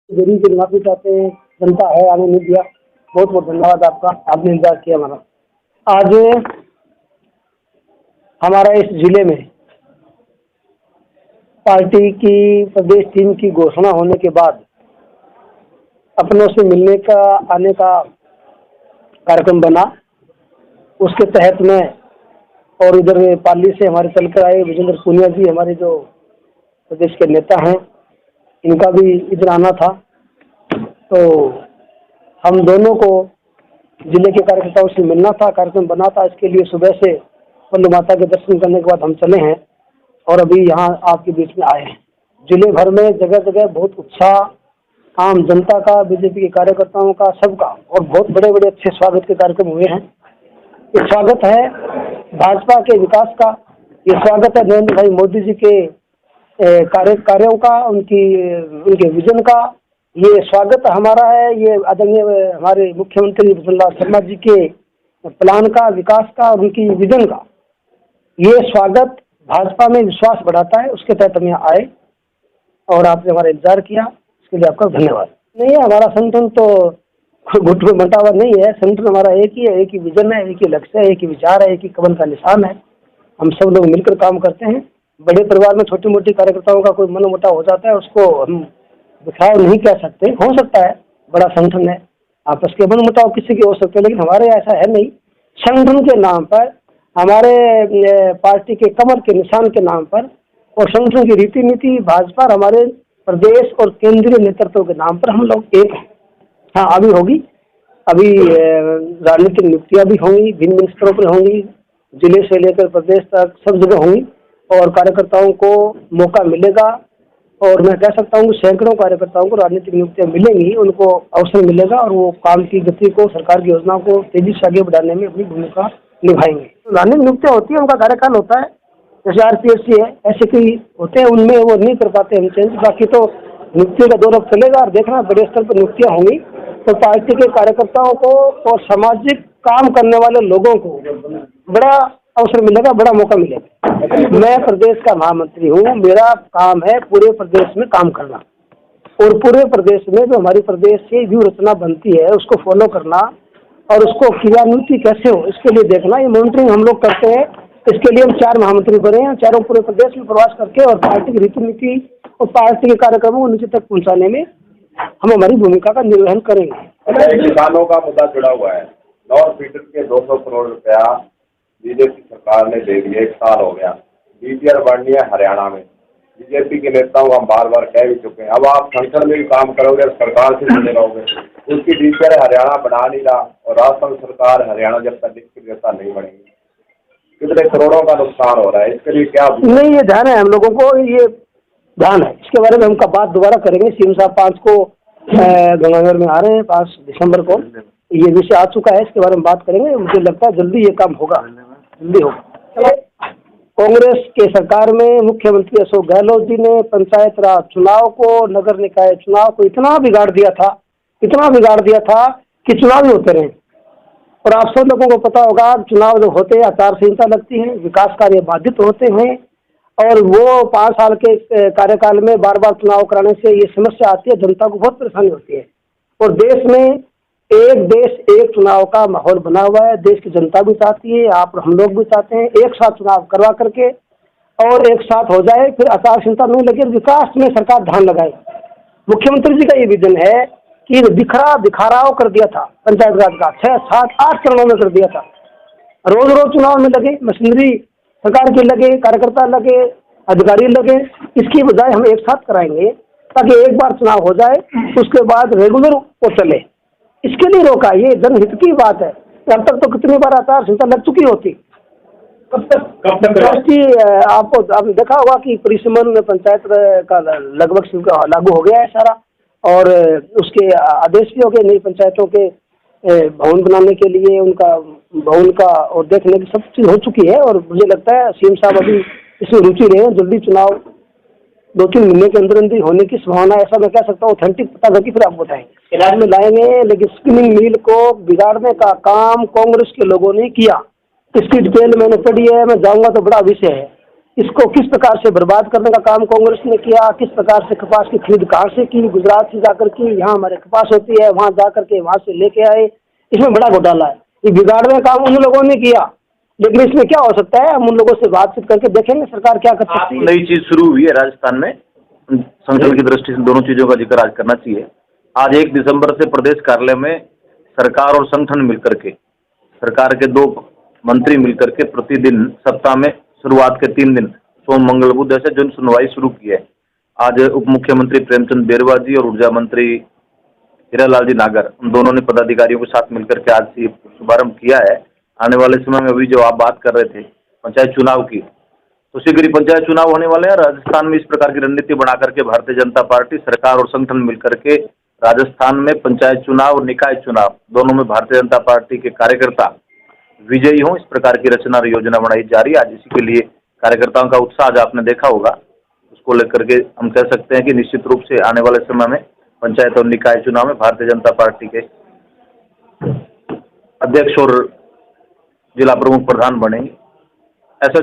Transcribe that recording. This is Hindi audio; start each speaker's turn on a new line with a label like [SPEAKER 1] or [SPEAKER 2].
[SPEAKER 1] देरी की माफी चाहते हैं, जनता है आने नहीं दिया। बहुत बहुत धन्यवाद आपका, आपने इंतजार किया हमारा। आज हमारा इस जिले में पार्टी की प्रदेश टीम की घोषणा होने के बाद अपनों से मिलने का आने का कार्यक्रम बना। उसके तहत में और इधर पाली से हमारे चल कर आए विजेंद्र पुनिया जी, हमारे जो प्रदेश के नेता हैं, इनका भी इधर आना था। तो हम दोनों को जिले के कार्यकर्ताओं से मिलना था, कार्यक्रम बना था। इसके लिए सुबह से वल्लभ माता के दर्शन करने के बाद हम चले हैं और अभी यहाँ आपके बीच में आए हैं। जिले भर में जगह जगह बहुत उत्साह, आम जनता का, बीजेपी के कार्यकर्ताओं का, सबका, और बहुत बड़े बड़े अच्छे स्वागत के कार्यक्रम हुए हैं। ये स्वागत है भाजपा के विकास का, ये स्वागत है नरेंद्र भाई मोदी जी के कार्यों का, उनके विजन का। ये स्वागत हमारा है, ये आदरणीय हमारे मुख्यमंत्री वसुंधरा शर्मा जी के प्लान का, विकास का और उनकी विजन का। ये स्वागत भाजपा में विश्वास बढ़ाता है। उसके तहत हम यहाँ आए और आपने हमारा इंतजार किया, इसके लिए आपका धन्यवाद। नहीं है, हमारा संगठन तो गुट में बंटा हुआ नहीं है। संगठन हमारा एक ही है, एक ही विजन है, एक ही लक्ष्य है, एक ही विचार है, एक ही कमल का निशान है। हम सब लोग मिलकर काम करते हैं। बड़े परिवार में छोटी मोटी कार्यकर्ताओं का कोई मनमुटाव हो जाता है, उसको हम बिखराव नहीं कह सकते। हो सकता है, बड़ा संगठन है, आपस के मनमुटाव किसी के हो सकते हैं, लेकिन हमारे ऐसा है नहीं। संगठन के नाम पर, हमारे पार्टी के कमल के निशान के नाम पर और संगठन की रीति नीति, भाजपा हमारे प्रदेश और केंद्रीय नेतृत्व के नाम पर हम लोग एक हैं। हाँ, अभी होगी, अभी राजनीतिक नियुक्तियाँ भी होंगी, भिन्न भिन्न स्तरों पर होंगी, जिले से लेकर प्रदेश तक सब जगह होंगी और कार्यकर्ताओं को मौका मिलेगा। और मैं कह सकता हूँ सैकड़ों कार्यकर्ताओं को राजनीतिक नियुक्तियाँ मिलेंगी, उनको अवसर मिलेगा और वो काम की गति को, सरकार की योजनाओं को तेजी से आगे बढ़ाने में अपनी भूमिका निभाएंगे। राजनीतिक नियुक्तियाँ होती है, उनका कार्यकाल होता है, जैसे RPSC है, ऐसे कई होते हैं, उनमें वो नहीं कर पाते हम चेंज। बाकी तो नियुक्तियों का दौर अब चलेगा और देखना बड़े स्तर पर नियुक्तियाँ होंगी तो पार्टी के कार्यकर्ताओं को और सामाजिक काम करने वाले लोगों को बड़ा अवसर मिलेगा, बड़ा मौका मिलेगा। मैं प्रदेश का महामंत्री हूँ, मेरा काम है पूरे प्रदेश में काम करना और पूरे प्रदेश में जो हमारी प्रदेश से व्यू रचना बनती है उसको फॉलो करना और उसको क्रियान्वित कैसे हो इसके लिए देखना। ये मॉनिटरिंग हम लोग करते हैं। इसके लिए हम 4 महामंत्री बने हैं, चारों पूरे प्रदेश में प्रवास करके और पार्टी की रीति नीति और पार्टी के कार्यक्रमों को नीचे तक पहुँचाने में हम हमारी भूमिका का निर्वहन करेंगे।
[SPEAKER 2] किसानों का मुद्दा जुड़ा हुआ है। नॉर्थ फीडर के 200 करोड़ रुपया बीजेपी सरकार ने दे दिया, 1 साल हो गया। DPR बढ़नी है हरियाणा में। बीजेपी के नेताओं को हम बार बार कह भी चुके हैं। अब आप संसद में भी काम करोगे और सरकार से जुड़े रहोगे। उसकी DPR हरियाणा बना नहीं रहा और राजस्थान सरकार हरियाणा जब तक जैसा नहीं बनेगी, कितने करोड़ों का नुकसान हो रहा है। इसके लिए क्या
[SPEAKER 1] नहीं, ये ध्यान है हम लोगों को, ये ध्यान है। इसके बारे में हम बात दोबारा करेंगे। CM साहब 5 को गंगानगर में आ रहे हैं, 5 दिसंबर को ये विषय आ चुका है, इसके बारे में बात करेंगे। मुझे लगता है जल्दी ये काम होगा, जल्दी होगा। कांग्रेस के सरकार में मुख्यमंत्री अशोक गहलोत जी ने पंचायत राज चुनाव को, नगर निकाय चुनाव को इतना बिगाड़ दिया था कि चुनाव ही होते रहे। और आप सब लोगों को पता होगा, चुनाव जो होते हैं आचार संहिता लगती है, विकास कार्य बाधित होते हैं और वो 5 साल के कार्यकाल में बार बार चुनाव कराने से ये समस्या आती है, जनता को बहुत परेशानी होती है। और देश में एक देश एक चुनाव का माहौल बना हुआ है। देश की जनता भी चाहती है, आप हम लोग भी चाहते हैं एक साथ चुनाव करवा करके और एक साथ हो जाए, फिर आचार संहिता नहीं लगे, विकास में सरकार ध्यान लगाए। मुख्यमंत्री जी का ये विजन है कि दिखाराव कर दिया था पंचायत राज का, 6, 7, 8 चरणों में कर दिया था। रोज रोज चुनाव में लगे, मशीनरी सरकार के लगे, कार्यकर्ता लगे, अधिकारी लगे। इसकी बजाय हम एक साथ कराएंगे ताकि एक बार चुनाव हो जाए, उसके बाद रेगुलर वो चले। इसके लिए रोका, ये जनहित की बात है। अब तक तो कितनी बार आचार संहिता लग चुकी होती। कब तक आपने देखा होगा कि परिसमन में पंचायत का लगभग लागू हो गया है सारा और उसके आदेश भी हो गए। नई पंचायतों के भवन बनाने के लिए उनका भवन का और देखने की सब चीज़ हो चुकी है और मुझे लगता है CM साहब अभी इसमें रुचि रहे हैं। जल्दी चुनाव 2-3 महीने के अंदर अंदर होने की संभावना, ऐसा मैं कह सकता हूँ। ऑथेंटिक पता करके फिर आपको बताएंगे, इलाज में लाएंगे। लेकिन स्पिनिंग मिल को बिगाड़ने का काम कांग्रेस के लोगों ने किया। इसकी डिटेल मैंने पढ़ी है, मैं जाऊँगा तो बड़ा विषय है। इसको किस प्रकार से बर्बाद करने का काम कांग्रेस ने किया, किस प्रकार से कपास की खरीद कहाँ से की, गुजरात से जाकर की, यहाँ हमारे कपास होती है वहाँ जाकर के वहाँ से लेके आए, इसमें बड़ा घोटाला है। ये बिगाड़ने का काम उन लोगों ने किया, लेकिन इसमें क्या हो सकता है, हम उन लोगों से बातचीत करके देखेंगे सरकार क्या कर सकती है।
[SPEAKER 3] नई चीज शुरू हुई है राजस्थान में, संगठन की दृष्टि से दोनों चीजों का जिक्र आज करना चाहिए। आज 1 दिसंबर से प्रदेश कार्यालय में सरकार और संगठन मिलकर के, सरकार के 2 मंत्री मिलकर के प्रतिदिन सप्ताह में शुरुआत के 3 दिन सोम मंगल बुध ऐसे जन सुनवाई शुरू की है। आज उप मुख्यमंत्री प्रेमचंद बैरवा जी और ऊर्जा मंत्री हीरालाल जी नागर, उन दोनों ने पदाधिकारियों के साथ मिलकर के आज से शुभारंभ किया है। आने वाले समय में अभी जो आप बात कर रहे थे पंचायत चुनाव की, तो शीघ्र ही पंचायत चुनाव होने वाले हैं। राजस्थान में इस प्रकार की रणनीति बना करके भारतीय जनता पार्टी, सरकार और संगठन मिलकर के राजस्थान में पंचायत चुनाव और निकाय चुनाव दोनों में भारतीय जनता पार्टी के कार्यकर्ता विजयी हों, इस प्रकार की रचना और योजना बनाई जा रही है। आज इसी के लिए कार्यकर्ताओं का उत्साह आज आपने देखा होगा, उसको लेकर के हम कह सकते हैं कि निश्चित रूप से आने वाले समय में पंचायत और निकाय चुनाव में भारतीय जनता पार्टी के अध्यक्ष और जिला प्रमुख प्रधान बनेंगे, ऐसा